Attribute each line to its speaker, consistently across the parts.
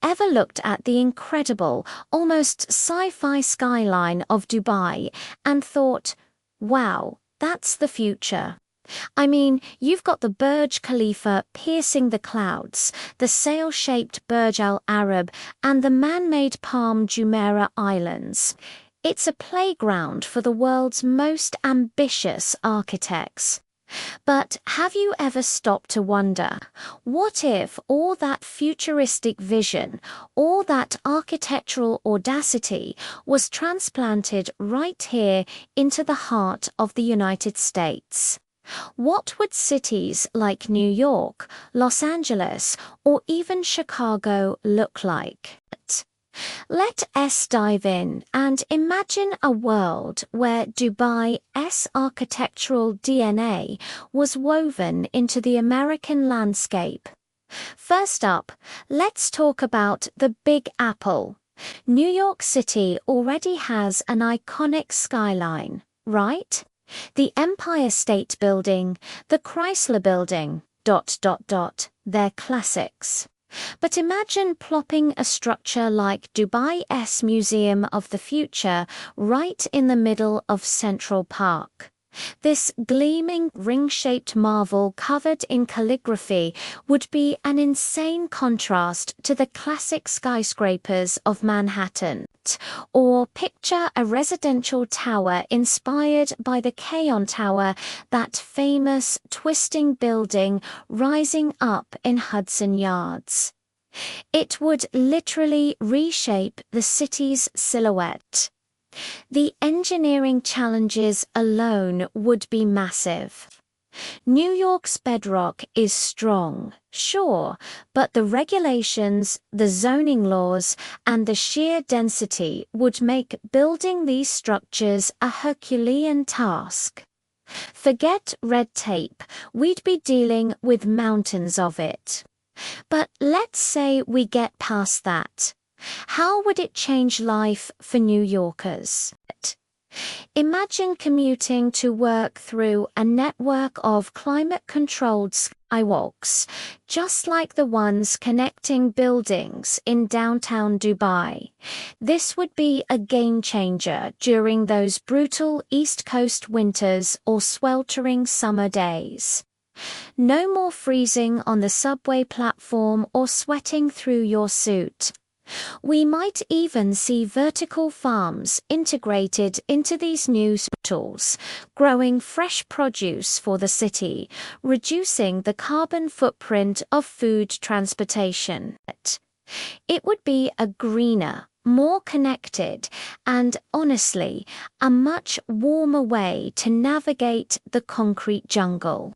Speaker 1: Ever looked at the incredible, almost sci-fi skyline of Dubai and thought, wow, that's the future? I mean, you've got the Burj Khalifa piercing the clouds, the sail-shaped Burj Al Arab, and the man-made Palm Jumeirah Islands. It's a playground for the world's most ambitious architects. But have you ever stopped to wonder, what if all that futuristic vision, all that architectural audacity was transplanted right here into the heart of the United States? What would cities like New York, Los Angeles, or even Chicago look like? Let us dive in and imagine a world where Dubai's architectural DNA was woven into the American landscape. First up, let's talk about the Big Apple. New York City already has an iconic skyline, right? The Empire State Building, the Chrysler Building, they're classics. But imagine plopping a structure like Dubai's Museum of the Future right in the middle of Central Park. This gleaming ring-shaped marvel covered in calligraphy would be an insane contrast to the classic skyscrapers of Manhattan. Or picture a residential tower inspired by the Keon Tower, that famous twisting building rising up in Hudson Yards. It would literally reshape the city's silhouette. The engineering challenges alone would be massive. New York's bedrock is strong, sure, but the regulations, the zoning laws, and the sheer density would make building these structures a Herculean task. Forget red tape, we'd be dealing with mountains of it. But let's say we get past that. How would it change life for New Yorkers? Imagine commuting to work through a network of climate-controlled skywalks, just like the ones connecting buildings in downtown Dubai. This would be a game-changer during those brutal East Coast winters or sweltering summer days. No more freezing on the subway platform or sweating through your suit. We might even see vertical farms integrated into these new tools, growing fresh produce for the city, reducing the carbon footprint of food transportation. It would be a greener, more connected, and honestly, a much warmer way to navigate the concrete jungle.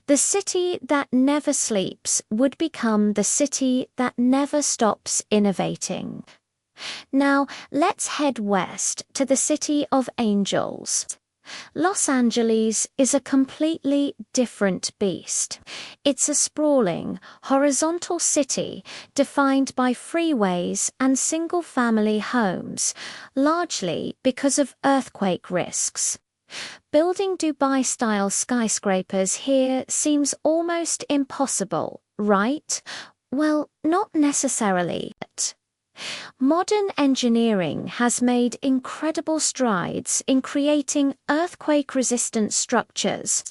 Speaker 1: The city that never sleeps would become the city that never stops innovating. Now, let's head west to the City of Angels. Los Angeles is a completely different beast. It's a sprawling, horizontal city defined by freeways and single-family homes, largely because of earthquake risks. Building Dubai-style skyscrapers here seems almost impossible, right? Well, not necessarily. Modern engineering has made incredible strides in creating earthquake-resistant structures.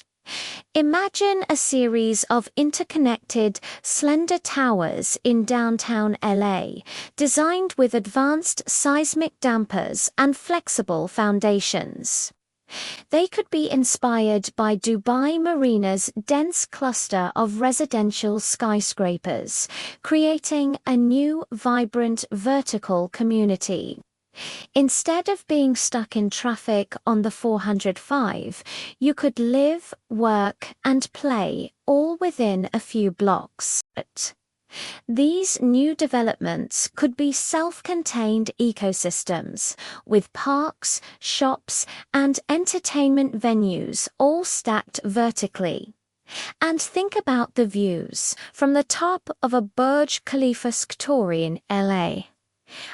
Speaker 1: Imagine a series of interconnected, slender towers in downtown LA, designed with advanced seismic dampers and flexible foundations. They could be inspired by Dubai Marina's dense cluster of residential skyscrapers, creating a new, vibrant vertical community. Instead of being stuck in traffic on the 405, you could live, work, and play all within a few blocks. These new developments could be self-contained ecosystems, with parks, shops, and entertainment venues all stacked vertically. And think about the views from the top of a Burj Khalifa story in LA.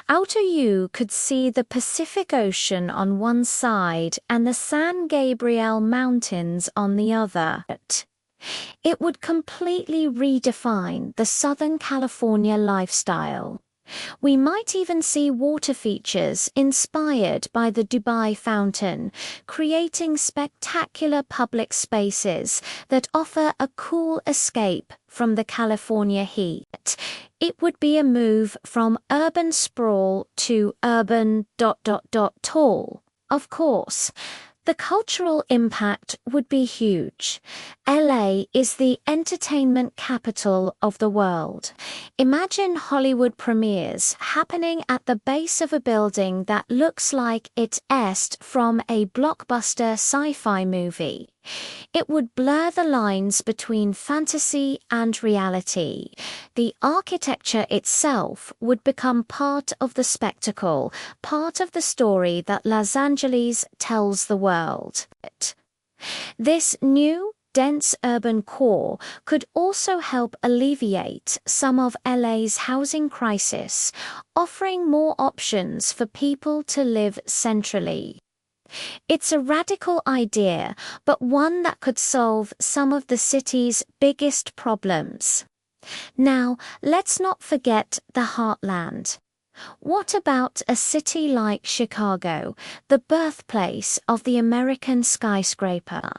Speaker 1: Outer you could see the Pacific Ocean on one side and the San Gabriel Mountains on the other. It would completely redefine the Southern California lifestyle. We might even see water features inspired by the Dubai fountain, creating spectacular public spaces that offer a cool escape from the California heat. It would be a move from urban sprawl to urban tall. Of course, the cultural impact would be huge. LA is the entertainment capital of the world. Imagine Hollywood premieres happening at the base of a building that looks like it's est from a blockbuster sci-fi movie. It would blur the lines between fantasy and reality. The architecture itself would become part of the spectacle, part of the story that Los Angeles tells the world. This new, dense urban core could also help alleviate some of LA's housing crisis, offering more options for people to live centrally. It's a radical idea, but one that could solve some of the city's biggest problems. Now, let's not forget the heartland. What about a city like Chicago, the birthplace of the American skyscraper?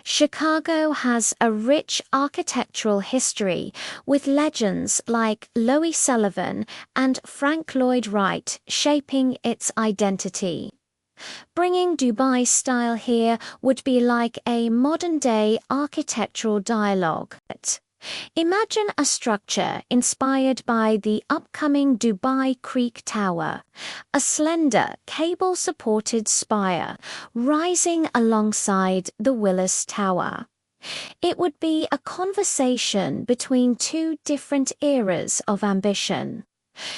Speaker 1: Chicago has a rich architectural history, with legends like Lois Sullivan and Frank Lloyd Wright shaping its identity. Bringing Dubai style here would be like a modern-day architectural dialogue. Imagine a structure inspired by the upcoming Dubai Creek Tower, a slender, cable-supported spire rising alongside the Willis Tower. It would be a conversation between two different eras of ambition.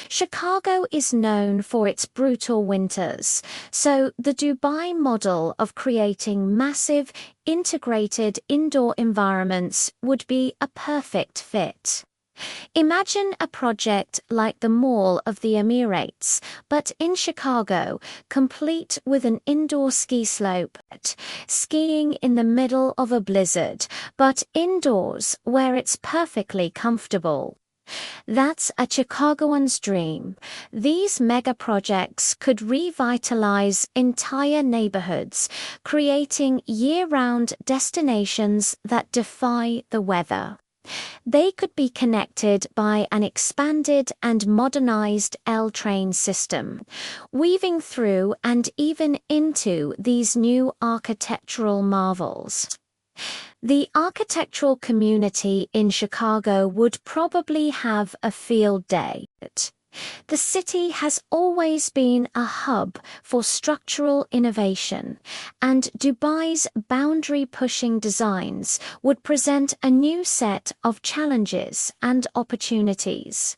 Speaker 1: Chicago is known for its brutal winters, so the Dubai model of creating massive, integrated indoor environments would be a perfect fit. Imagine a project like the Mall of the Emirates, but in Chicago, complete with an indoor ski slope, skiing in the middle of a blizzard, but indoors where it's perfectly comfortable. That's a Chicagoan's dream. These mega projects could revitalize entire neighborhoods, creating year-round destinations that defy the weather. They could be connected by an expanded and modernized L-train system, weaving through and even into these new architectural marvels. The architectural community in Chicago would probably have a field day. The city has always been a hub for structural innovation, and Dubai's boundary-pushing designs would present a new set of challenges and opportunities.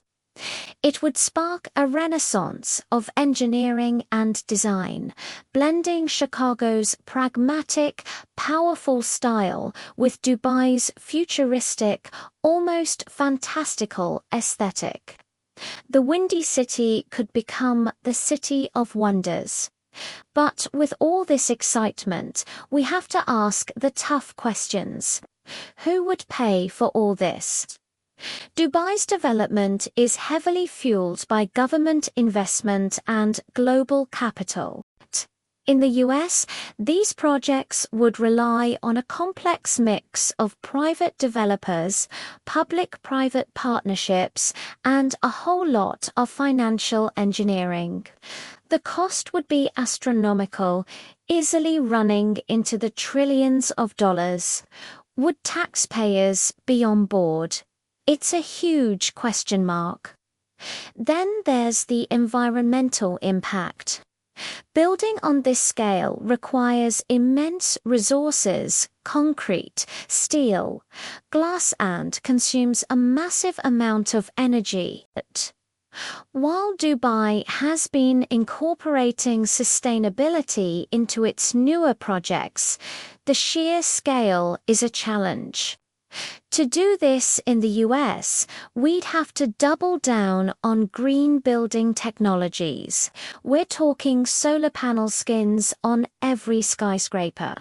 Speaker 1: It would spark a renaissance of engineering and design, blending Chicago's pragmatic, powerful style with Dubai's futuristic, almost fantastical aesthetic. The Windy City could become the city of wonders. But with all this excitement, we have to ask the tough questions. Who would pay for all this? Dubai's development is heavily fueled by government investment and global capital. In the US, these projects would rely on a complex mix of private developers, public-private partnerships, and a whole lot of financial engineering. The cost would be astronomical, easily running into the trillions of dollars. Would taxpayers be on board? It's a huge question mark. Then there's the environmental impact. Building on this scale requires immense resources, concrete, steel, glass, and consumes a massive amount of energy. While Dubai has been incorporating sustainability into its newer projects, the sheer scale is a challenge. To do this in the US, we'd have to double down on green building technologies. We're talking solar panel skins on every skyscraper.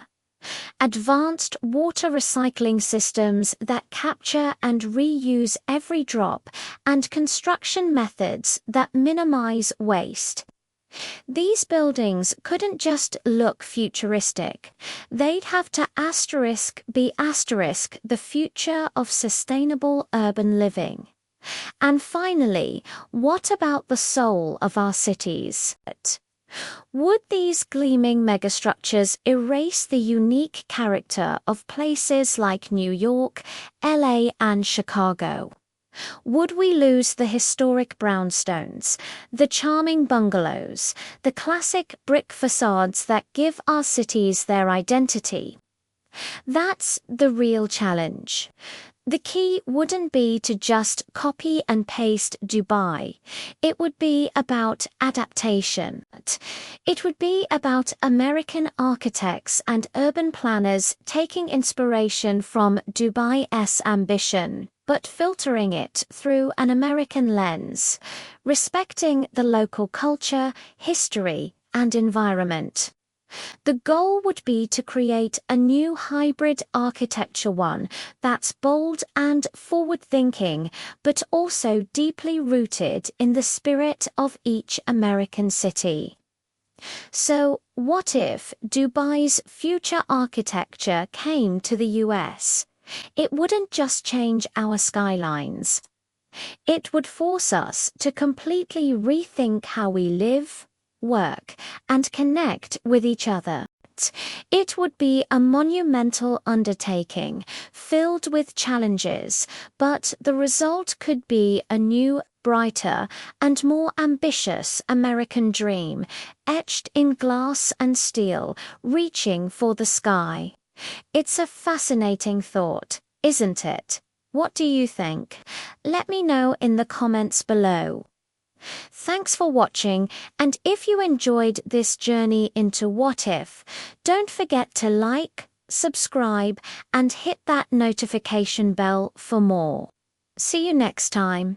Speaker 1: Advanced water recycling systems that capture and reuse every drop, and construction methods that minimize waste. These buildings couldn't just look futuristic. They'd have to be the future of sustainable urban living. And finally, what about the soul of our cities? Would these gleaming megastructures erase the unique character of places like New York, LA, and Chicago? Would we lose the historic brownstones, the charming bungalows, the classic brick facades that give our cities their identity? That's the real challenge. The key wouldn't be to just copy and paste Dubai. It would be about adaptation. It would be about American architects and urban planners taking inspiration from Dubai's ambition, but filtering it through an American lens, respecting the local culture, history, and environment. The goal would be to create a new hybrid architecture, one that's bold and forward-thinking, but also deeply rooted in the spirit of each American city. So, what if Dubai's future architecture came to the US? It wouldn't just change our skylines. It would force us to completely rethink how we live, work, and connect with each other. It would be a monumental undertaking, filled with challenges, but the result could be a new, brighter, and more ambitious American dream, etched in glass and steel, reaching for the sky. It's a fascinating thought, isn't it? What do you think? Let me know in the comments below. Thanks for watching, and if you enjoyed this journey into What If, don't forget to like, subscribe, and hit that notification bell for more. See you next time.